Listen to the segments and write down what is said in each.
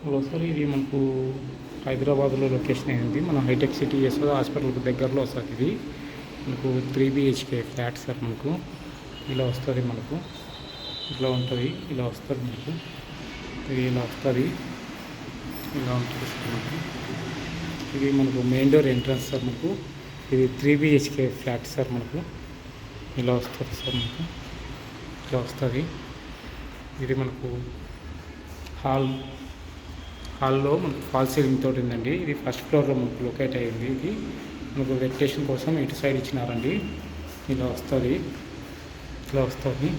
Hello sir, ఇది మనకు హైదరాబాద్లో లొకేషన్ అయింది. మన హైటెక్ సిటీ యశోద హాస్పిటల్కి దగ్గరలో వస్తుంది. ఇది మనకు 3 BHK ఫ్లాట్ సార్. మనకు ఇలా వస్తుంది. మనకు ఇట్లా ఉంటుంది. ఇలా వస్తుంది. మనకు ఇది ఇలా వస్తుంది. ఇలా ఉంటుంది సార్. మనకు ఇది మనకు మెయిన్ డోర్ ఎంట్రన్స్ సార్. మనకు ఇది 3 BHK ఫ్లాట్ సార్. మనకు ఇలా వస్తుంది సార్. మనకు ఇలా వస్తుంది. ఇది మనకు హాల్లో మనకు ఫాల్ సీలింగ్ తోటి ఉందండి. ఇది ఫస్ట్ ఫ్లోర్లో మనకు లొకేట్ అయ్యింది. ఇది మనకు వెంటిలేషన్ కోసం ఇటు సైడ్ ఇచ్చినారండి. ఇలా వస్తుంది. ఇలా వస్తుంది.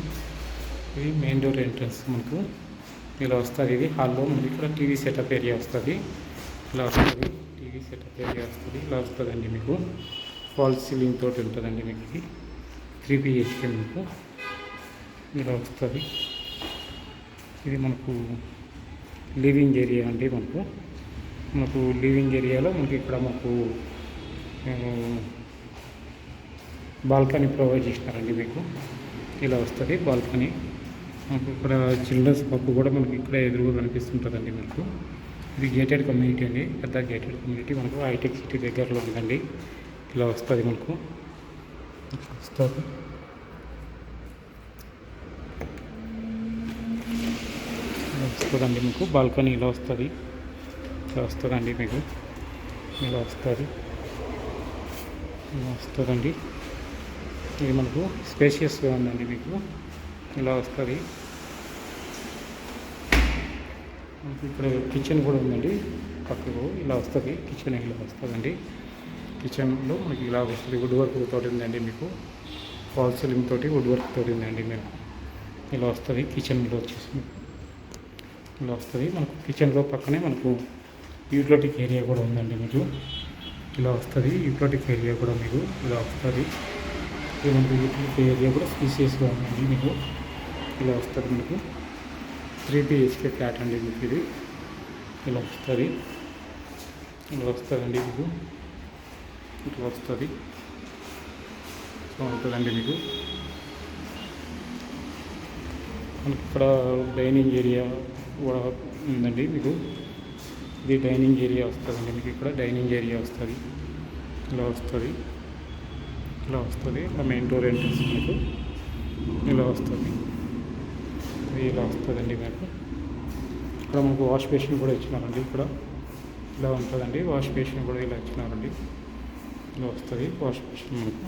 ఇది మెయిన్ డోర్ ఎంట్రన్స్. మనకు ఇలా వస్తుంది. ఇది హాల్లో మనకి ఇక్కడ టీవీ సెటప్ ఏరియా వస్తుంది. ఇలా వస్తుంది. టీవీ సెటప్ ఏరియా వస్తుంది. ఇలా వస్తుందండి. మీకు ఫాల్ సీలింగ్ తోటి ఉంటుందండి. మీకు ఇది 3 BHK మీకు ఇలా వస్తుంది. ఇది మనకు లివింగ్ ఏరియా అండి. మనకు లివింగ్ ఏరియాలో మనకి ఇక్కడ మాకు బాల్కనీ ప్రొవైడ్ చేసినారండి. మీకు ఇలా వస్తుంది బాల్కనీ. మనకు ఇక్కడ చిల్డ్రన్స్ పబ్బు కూడా మనకి ఇక్కడ ఎదురుగా కనిపిస్తుంటుందండి. మనకు ఇది గేటెడ్ కమ్యూనిటీ అండి. పెద్ద గేటెడ్ కమ్యూనిటీ మనకు హైటెక్ సిటీ దగ్గరలో ఉందండి. ఇలా వస్తుంది. మనకు ఇట్లా వస్తుంది. వస్తుందండి. మీకు బాల్కనీ ఇలా వస్తుంది. ఇలా వస్తుందండి. మీకు ఇలా వస్తుంది. ఇలా వస్తుందండి. ఇది మనకు స్పేషియస్గా ఉందండి. మీకు ఇలా వస్తుంది. మనకి ఇక్కడ కిచెన్ కూడా ఉందండి. పక్కకు ఇలా వస్తుంది. కిచెన్ ఇలా వస్తుందండి. కిచెన్లో మనకి ఇలా వస్తుంది. వుడ్ వర్క్ తోటి ఉందండి. మీకు ఫాల్ సీలింగ్ తోటి వుడ్ వర్క్ తోటి ఉందండి. మీకు ఇలా వస్తుంది. కిచెన్లో వచ్చేసి ఇలా వస్తుంది. మనకు కిచెన్లో పక్కనే మనకు యూటిలిటీ ఏరియా కూడా ఉందండి. మీకు ఇలా వస్తుంది. యూటిలిటీ ఏరియా కూడా మీకు ఇలా వస్తుంది. ఇది మనకు యూటిలిటీ ఏరియా కూడా స్పీసియస్గా ఉందండి. మీకు ఇలా వస్తుంది. మనకు 3 BHK ఫ్లాట్ అండి. మీకు ఇది ఇలా వస్తుంది. ఇలా వస్తుందండి. మీకు ఇట్లా వస్తుంది. సో ఉంటుందండి. మీకు మనకి ఇక్కడ డైనింగ్ ఏరియా కూడా ఉందండి. మీకు ఇది డైనింగ్ ఏరియా వస్తుందండి. మీకు ఇక్కడ డైనింగ్ ఏరియా వస్తుంది. ఇలా వస్తుంది. ఇలా వస్తుంది. ఇలా మెయిన్ డోర్ ఎంట్రన్స్ మీకు ఇలా వస్తుంది. ఇది ఇలా వస్తుందండి. మీకు ఇక్కడ మనకు వాష్ బేసిన్ కూడా ఇచ్చినారండి. ఇక్కడ ఇలా ఉంటుందండి. వాష్ బేసిన్ కూడా ఇలా ఇచ్చినారండి. ఇలా వస్తుంది వాష్ బేసిన్. మనకు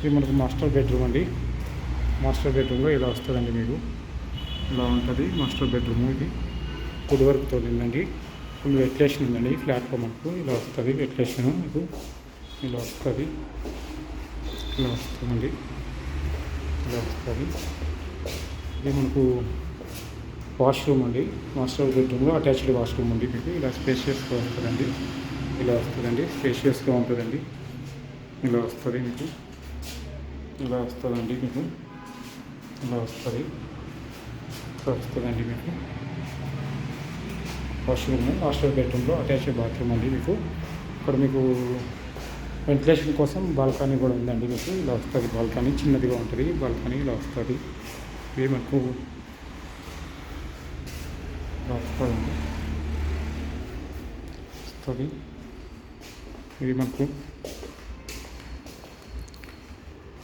ఇది మనకు మాస్టర్ బెడ్రూమ్ అండి. మాస్టర్ బెడ్రూమ్లో ఇలా వస్తుందండి. మీకు ఇలా ఉంటుంది మాస్టర్ బెడ్రూమ్. ఇది వుడ్ వర్క్తో ఉందండి. ఫుల్ వెంటిలేషన్ ఉందండి. ఫ్లాట్లో మనకు ఇలా వస్తుంది వెంటిలేషన్. మీకు ఇలా వస్తుంది. ఇలా వస్తుందండి. ఇలా వస్తుంది. ఇది మనకు వాష్రూమ్ అండి. మాస్టర్ బెడ్రూమ్లో అటాచ్డ్ వాష్రూమ్ అండి. మీకు ఇలా స్పేషియస్గా ఉంటుందండి. ఇలా వస్తుందండి. స్పేషియస్గా ఉంటుందండి. ఇలా వస్తుంది. మీకు ఇలా వస్తుందండి. మీకు ఇలా వస్తుంది. ఇలా వస్తుందండి. మీకు వాష్రూమ్ మాస్టర్ బెడ్రూమ్లో అటాచ్డ్ బాత్రూమ్ అండి. మీకు ఇక్కడ మీకు వెంటిలేషన్ కోసం బాల్కనీ కూడా ఉందండి. మీకు ఇలా వస్తుంది. బాల్కనీ చిన్నదిగా ఉంటుంది. బాల్కనీ ఇలా వస్తుంది. ఇది మనకు ఇలా వస్తుందండి. వస్తుంది. ఇది మనకు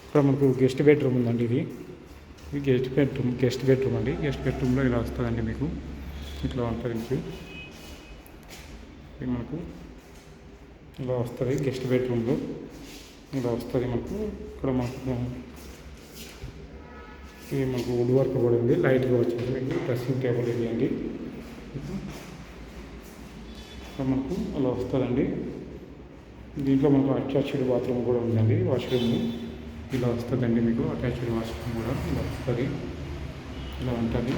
ఇక్కడ మనకు గెస్ట్ బెడ్రూమ్ ఉందండి. ఇది గెస్ట్ బెడ్రూమ్ అండి. గెస్ట్ బెడ్రూమ్లో ఇలా వస్తుందండి. మీకు ఇట్లా ఉంటుంది. మీకు ఇది మనకు ఇలా వస్తుంది. గెస్ట్ బెడ్రూమ్లో ఇలా వస్తుంది. మనకు ఇక్కడ మనకు ఇది మనకు వుడ్ వర్క్ కూడా ఉంది. లైట్గా వచ్చేసి మీకు డ్రెస్సింగ్ టేబుల్ ఇది అండి. ఇక్కడ మనకు అలా వస్తుందండి. దీంట్లో మనకు అటాచ్డ్ బాత్రూమ్ కూడా ఉందండి. వాష్రూమ్ ఇలా వస్తుందండి. మీకు అటాచ్డ్ వాష్రూమ్ కూడా ఇలా వస్తుంది. ఇలా ఉంటుంది.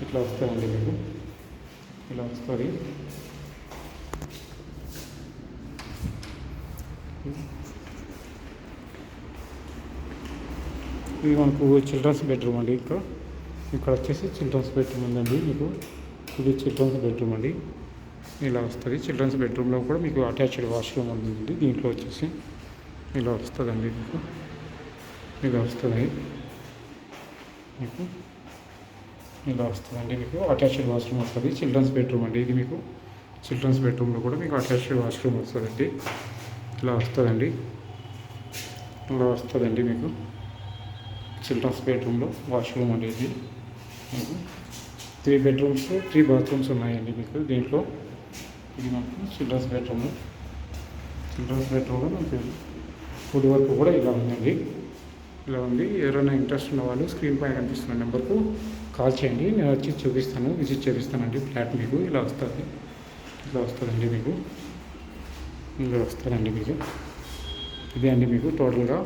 ఇట్లా వస్తుందండి. మీకు ఇలా వస్తుంది. ఇది మనకు చిల్డ్రన్స్ బెడ్రూమ్ అండి. ఇక్కడ వచ్చేసి చిల్డ్రన్స్ బెడ్రూమ్ ఉందండి. మీకు ఇది చిల్డ్రన్స్ బెడ్రూమ్ అండి. ఇలా వస్తుంది. చిల్డ్రన్స్ బెడ్రూమ్లో కూడా మీకు అటాచ్డ్ వాష్రూమ్ ఉందండి. దీంట్లో వచ్చేసి ఇలా వస్తుందండి. మీకు ఇలా వస్తుంది. మీకు ఇలా వస్తుందండి మీకు అటాచ్డ్ వాష్రూమ్ వస్తుంది. చిల్డ్రన్స్ బెడ్రూమ్ అండి ఇది మీకు. చిల్డ్రన్స్ బెడ్రూమ్లో కూడా మీకు అటాచ్డ్ వాష్రూమ్ వస్తుందండి. ఇలా వస్తుందండి. ఇలా వస్తుందండి మీకు చిల్డ్రన్స్ బెడ్రూమ్లో వాష్రూమ్ అండి ఇది. మీకు 3 బెడ్రూమ్స్ 3 బాత్రూమ్స్ ఉన్నాయండి మీకు దీంట్లో. ఇది మనకు చిల్డ్రన్స్ బెడ్రూమ్. చిల్డ్రన్స్ బెడ్రూమ్లో మీకు వుడ్ వర్క్ కూడా ఇలా ఉందండి. ఇలా ఉంది. ఎవరైనా ఇంట్రెస్ట్ ఉన్న వాళ్ళు స్క్రీన్ పైన కనిపిస్తున్న నెంబర్కు కాల్ చేయండి. నేను వచ్చి చూపిస్తాను, విజిట్ చేపిస్తానండి. ఫ్లాట్ మీకు ఇలా వస్తుంది. ఇలా వస్తుందండి మీకు. ఇలా వస్తుందండి మీకు. ఇదే అండి మీకు టోటల్గా.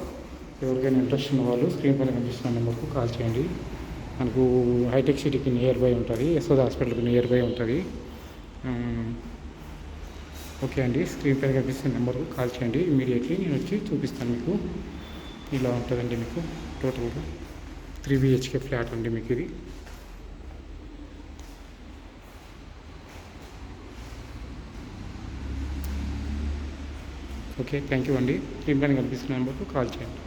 ఎవరికైనా ఇంట్రెస్ట్ ఉన్న వాళ్ళు స్క్రీన్ పైన కనిపిస్తున్న నెంబర్కు కాల్ చేయండి. మనకు హైటెక్ సిటీకి నియర్ బై ఉంటుంది, యశోద హాస్పిటల్కి నియర్ బై ఉంటుంది. ఓకే అండి, స్క్రీన్ పైన కనిపిస్తున్న నెంబర్కు కాల్ చేయండి. ఇమీడియట్లీ నేను వచ్చి చూపిస్తాను మీకు. ఇలా ఉంటుందండి మీకు టోటల్గా 3 BHK ఫ్లాట్ అండి మీకు ఇది. ఓకే, థ్యాంక్ యూ అండి. స్క్రీన్ పైన కనిపిస్తున్న నెంబర్కు కాల్ చేయండి.